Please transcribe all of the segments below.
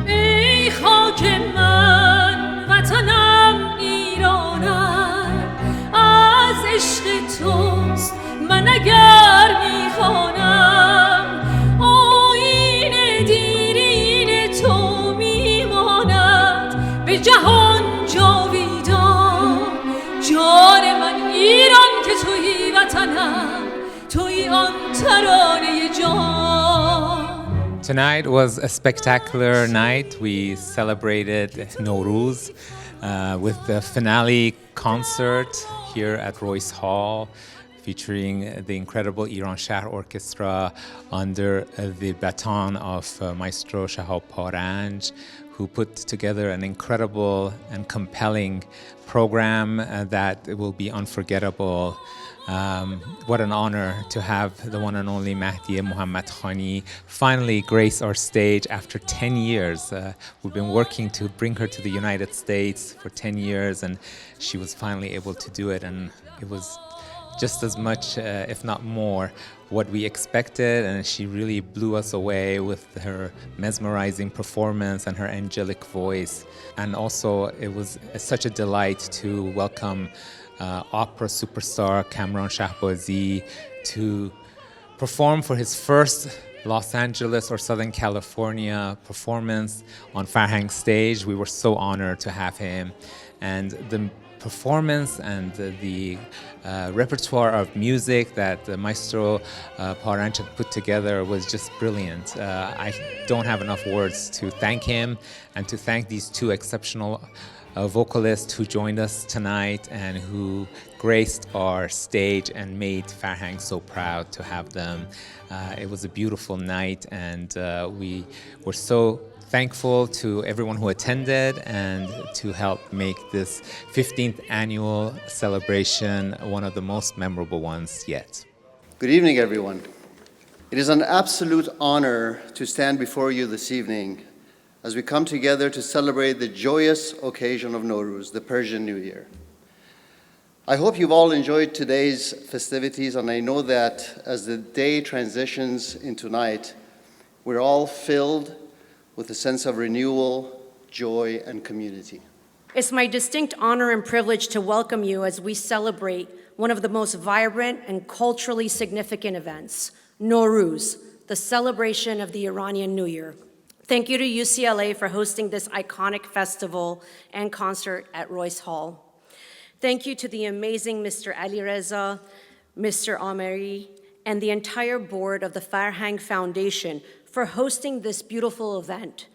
ای خاک من وطنم ایرانم از عشق توست من اگر میخوانم آیین دیرین تو میماند به جهان جاویدان جان من ایران که تویی وطنم تویی آن ترانه جان. Tonight was a spectacular night. We celebrated Nowruz with the finale concert here at Royce Hall, featuring the incredible Iranshahr Orchestra under the baton of maestro Shahab Paranj, who put together an incredible and compelling program that will be unforgettable. What an honor to have the one and only Mahdieh Mohammadkhani finally grace our stage after 10 years. We've been working to bring her to the United States for 10 years, and she was finally able to do it, and it was just as much, if not more, what we expected, and she really blew us away with her mesmerizing performance and her angelic voice. And also, it was such a delight to welcome opera superstar Cameron Shahbazi to perform for his first Los Angeles or Southern California performance on Farhang stage. We were so honored to have him, and the performance and the repertoire of music that the maestro Paranj had put together was just brilliant. I don't have enough words to thank him and to thank these two exceptional vocalists who joined us tonight and who graced our stage and made Farhang so proud to have them. It was a beautiful night, and we were so thankful to everyone who attended and to help make this 15th annual celebration one of the most memorable ones yet. Good evening, everyone. It is an absolute honor to stand before you this evening as we come together to celebrate the joyous occasion of Nowruz, the Persian New Year. I hope you've all enjoyed today's festivities, and I know that as the day transitions into night, we're all filled with a sense of renewal, joy, and community. It's my distinct honor and privilege to welcome you as we celebrate one of the most vibrant and culturally significant events, Nowruz, the celebration of the Iranian New Year. Thank you to UCLA for hosting this iconic festival and concert at Royce Hall. Thank you to the amazing Mr. Ali Reza, Mr. Ameri, and the entire board of the Farhang Foundation for hosting this beautiful event,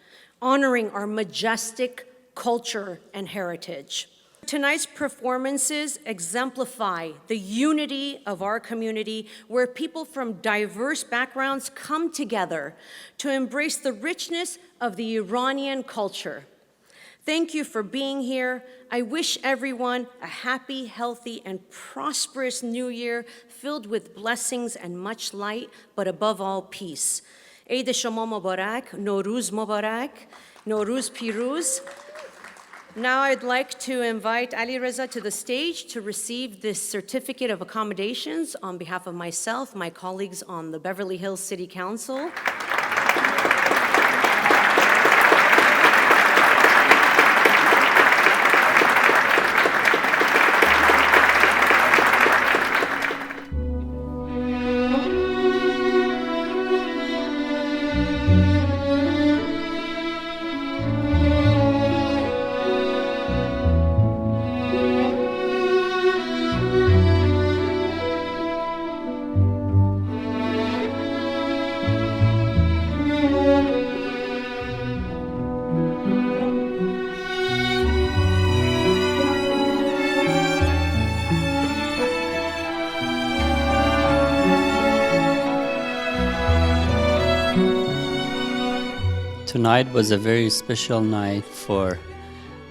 honoring our majestic culture and heritage. Tonight's performances exemplify the unity of our community, where people from diverse backgrounds come together to embrace the richness of the Iranian culture. Thank you for being here. I wish everyone a happy, healthy, and prosperous new year filled with blessings and much light, but above all, peace. Eid Shama Mubarak, Nowruz Mubarak, Nowruz Piruz. Now I'd like to invite Ali Reza to the stage to receive this certificate of accommodations on behalf of myself, my colleagues on the Beverly Hills City Council. Tonight was a very special night for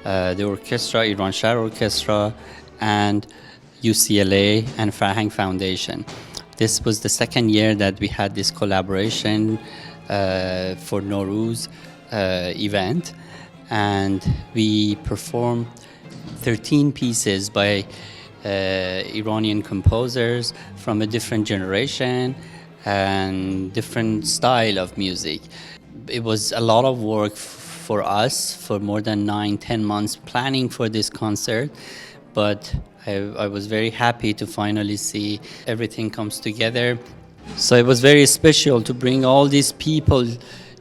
the orchestra, Iranshahr Orchestra, and UCLA and Farhang Foundation. This was the second year that we had this collaboration for Nowruz event, and we performed 13 pieces by Iranian composers from a different generation and different style of music. It was a lot of work for us for more than 9-10 months planning for this concert, but I was very happy to finally see everything comes together. So it was very special to bring all these people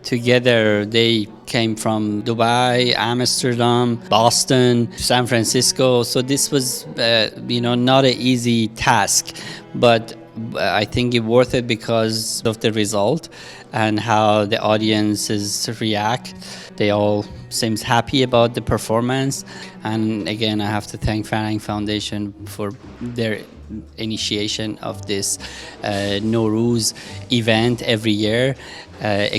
together. They came from Dubai, Amsterdam, Boston, San Francisco. So this was, not an easy task, but I think it worth it because of the result and how the audiences react. They all seems happy about the performance. And again, I have to thank Farhang Foundation for their initiation of this Nowruz event every year,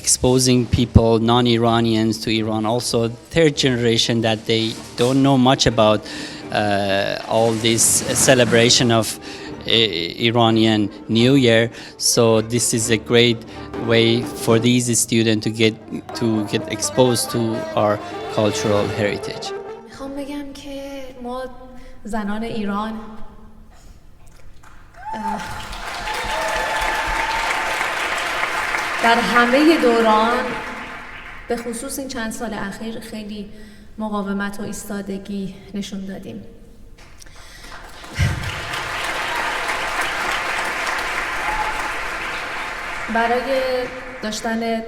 exposing people, non-Iranians to Iran, also third generation that they don't know much about all this celebration of Iranian New Year. So this is a great way for these students to get exposed to our cultural heritage. میخوام بگم که ما زنان ایران در همه دوران به خصوص این چند سال اخیر خیلی مقاومت و ایستادگی نشون دادیم. برای داشتن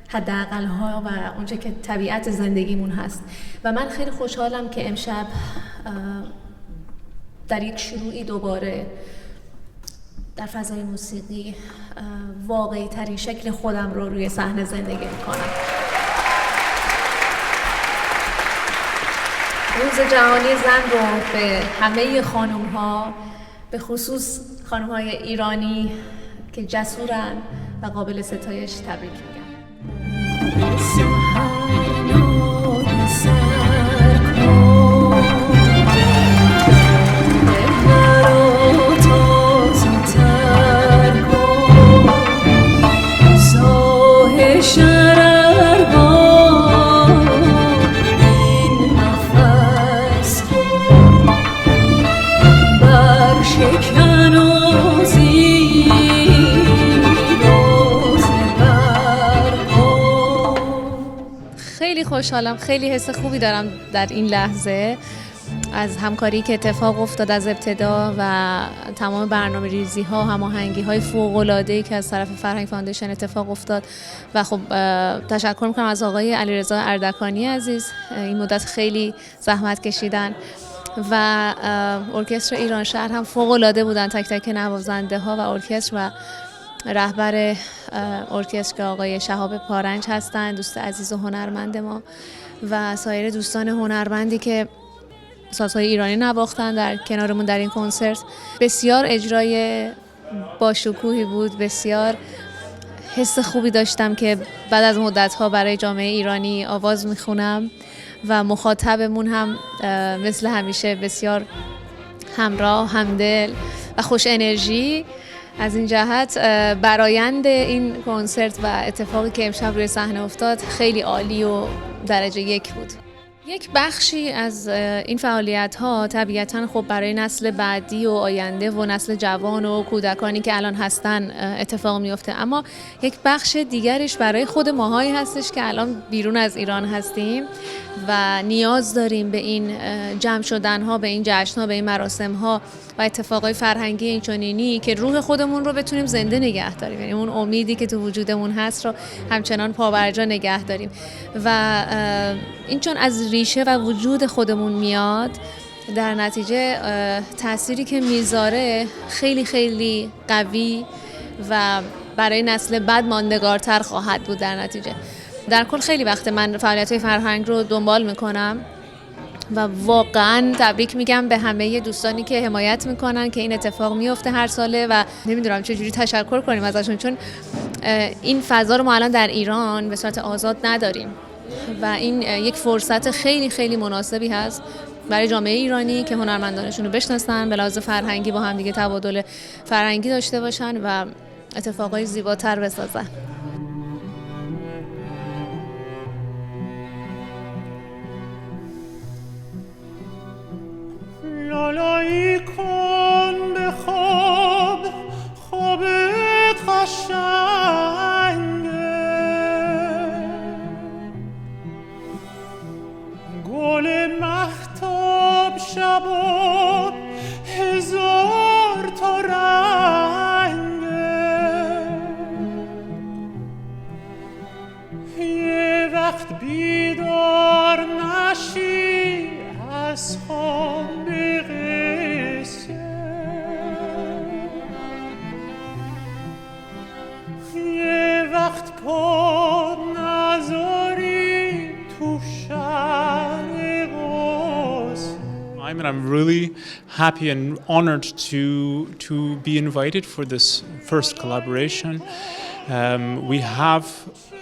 حداقل‌ها و اونچه که طبیعت زندگیمون هست و من خیلی خوشحالم که امشب در یک شروعی دوباره در فضای موسیقی واقعی ترین شکل خودم رو روی صحنه زندگی میکنم. روز جهانی زن رو به همه خانم‌ها، به خصوص خانم‌های ایرانی که جسورن و قابل ستایش تبریک میگم. خوشحالم، خیلی حس خوبی دارم در این لحظه از همکاری که اتفاق افتاد از ابتدا و تمام برنامه‌ریزی ها، هماهنگی های فوق العاده که از طرف فرهنگ فاندیشن اتفاق افتاد و خب تشکر میکنم از آقای علیرضا اردکانی عزیز، این مدت خیلی زحمت کشیدن و ارکستر ایرانشهر هم فوق العاده بودن، تک تک نوازنده ها و ارکستر و رهبر ارکستر که آقای شهاب پارنج هستند، دوست عزیز و هنرمند ما و سایر دوستان هنرمندی که سازهای ایرانی نواختن در کنارمون در این کنسرت. بسیار اجرای باشکوهی بود، بسیار حس خوبی داشتم که بعد از مدت‌ها برای جامعه ایرانی آواز میخونم و مخاطبمون هم مثل همیشه بسیار همراه، همدل و خوش انرژی. از این جهت برآیند این کنسرت و اتفاقی که امشب روی صحنه افتاد خیلی عالی و درجه یک بود. یک بخشی از این فعالیت‌ها طبیعتاً خب برای نسل بعدی و آینده و نسل جوان و کودکانی که الان هستن اتفاق میفته، اما یک بخش دیگرش برای خود ماهایی هستش که الان بیرون از ایران هستیم و نیاز داریم به این جمع شدن‌ها، به این جشن‌ها، به این مراسم‌ها و اتفاقای فرهنگی اینچنینی که روح خودمون رو بتونیم زنده نگه داریم، یعنی اون امیدی که تو وجودمون هست رو همچنان پابرجا نگه داریم و این چون از ریشه و وجود خودمون میاد، در نتیجه تأثیری که میذاره خیلی خیلی قوی و برای نسل بعد ماندگارتر خواهد بود. در نتیجه در کل خیلی وقت من فعالیت‌های فرهنگ رو دنبال میکنم و واقعا تبریک میگم به همه دوستانی که حمایت میکنن که این اتفاق میفته هر ساله و نمیدونم چجوری تشکر کنیم ازشون، چون این فضا رو ما الان در ایران به صورت آزاد نداریم و این یک فرصت خیلی خیلی مناسبی هست برای جامعه ایرانی که هنرمندانشون رو بشناسن، به لحاظ فرهنگی با هم دیگه تبادل فرهنگی داشته باشن و اتفاقای زیباتر بسازن. لالایی کن به خواب، خوابت قشنگه وقت بیدار نشی از خواب قصه یه وقت پا نذاری تو شهر قصه. I'm really happy and honored to be invited for this first collaboration. We have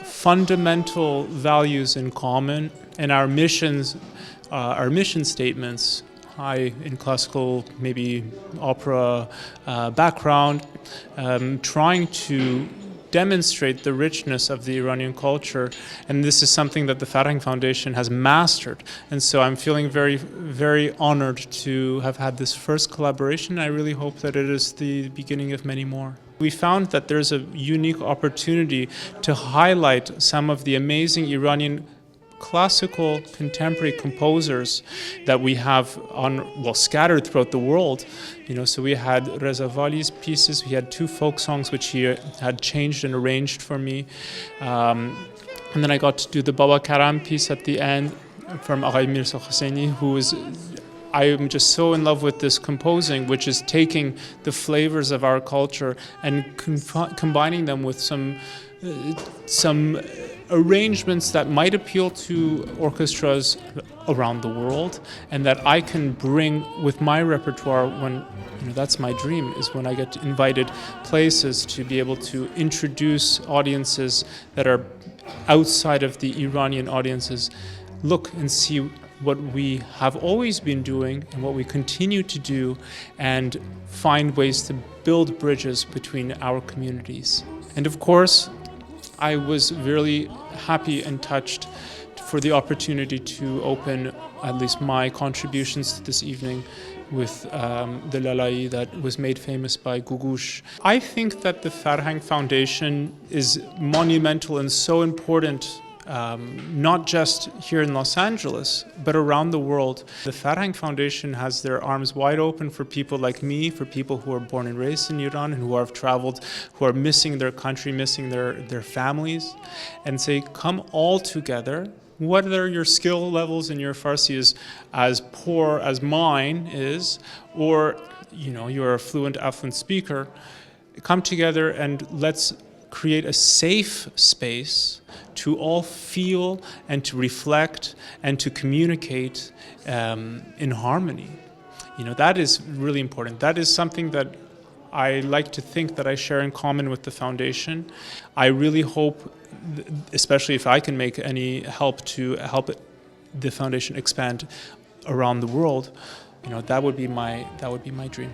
fundamental values in common, and our mission statements. I, in classical, maybe opera background, trying to demonstrate the richness of the Iranian culture, and this is something that the Farhang Foundation has mastered. And so I'm feeling very, very honored to have had this first collaboration. I really hope that it is the beginning of many more. We found that there's a unique opportunity to highlight some of the amazing Iranian classical contemporary composers that we have scattered throughout the world. So we had Reza Vali's pieces, we had 2 folk songs which he had changed and arranged for me. And then I got to do the Baba Karam piece at the end from Aeen Meshkatian, who is, I am just so in love with this composing, which is taking the flavors of our culture and combining them with some arrangements that might appeal to orchestras around the world, and that I can bring with my repertoire when, that's my dream, is when I get invited places to be able to introduce audiences that are outside of the Iranian audiences, look and see what we have always been doing and what we continue to do, and find ways to build bridges between our communities. And of course, I was really happy and touched for the opportunity to open at least my contributions to this evening with the Lalai that was made famous by Gugush. I think that the Farhang Foundation is monumental and so important, not just here in Los Angeles, but around the world. The Farhang Foundation has their arms wide open for people like me, for people who are born and raised in Iran and who have traveled, who are missing their country, missing their families, and say, come all together. Whether your skill levels in your Farsi is as poor as mine is, or you're a fluent, affluent speaker, come together and let's create a safe space to all feel and to reflect and to communicate in harmony. That is really important. That is something that I like to think that I share in common with the foundation. I really hope, especially if I can make any help to help the foundation expand around the world, that would be my dream.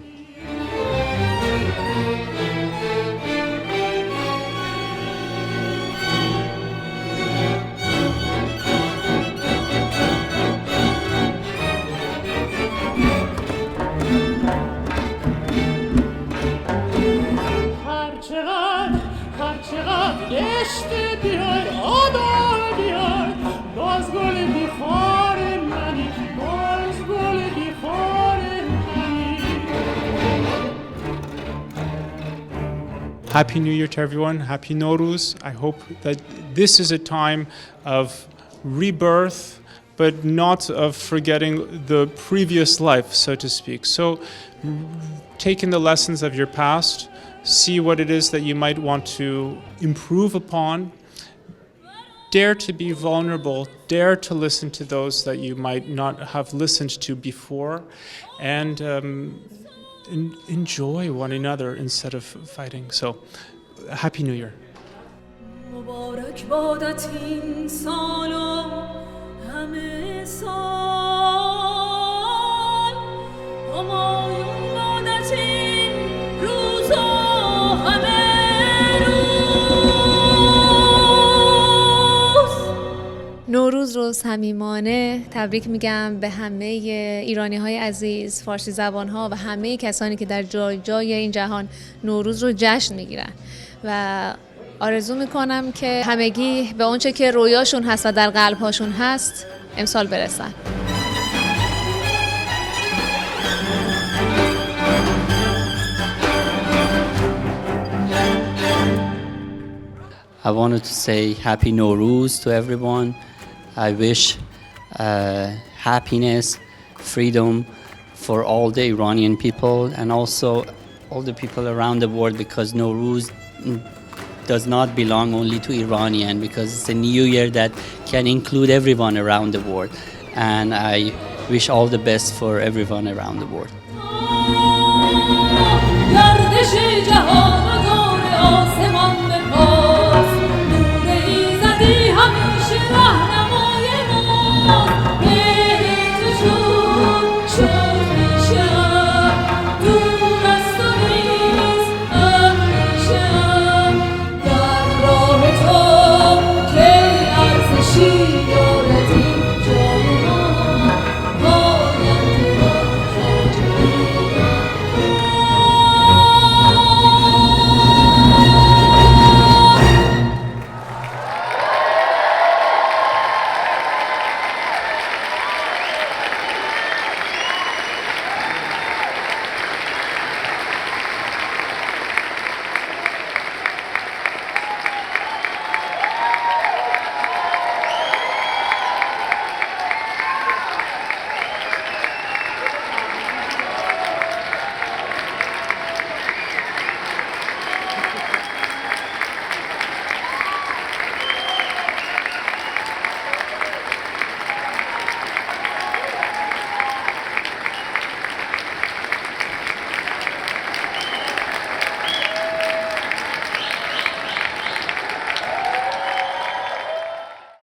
Happy New Year to everyone. Happy Nowruz. I hope that this is a time of rebirth, but not of forgetting the previous life, so to speak. So taking the lessons of your past, see what it is that you might want to improve upon, dare to be vulnerable, dare to listen to those that you might not have listened to before, and enjoy one another instead of fighting. So, Happy New Year. مبارک بادت این سال و همه سال همایون بادت این روز و همه روز. نوروز رو صمیمانه تبریک میگم به همه ایرانی‌های عزیز، فارسی زبان‌ها و همه کسانی که در جای جای این جهان نوروز رو جشن میگیرن و آرزو میکنم که همگی به اونچه که رویاشون هست و در قلب‌هاشون هست امسال برسن. I wanted to say Happy Nowruz to everyone. I wish happiness, freedom for all the Iranian people and also all the people around the world, because Nowruz does not belong only to Iranian, because it's a new year that can include everyone around the world. And I wish all the best for everyone around the world. گردش جهان و دور آسمان بپاس، نور ایزدی همیشه راهنمای ما.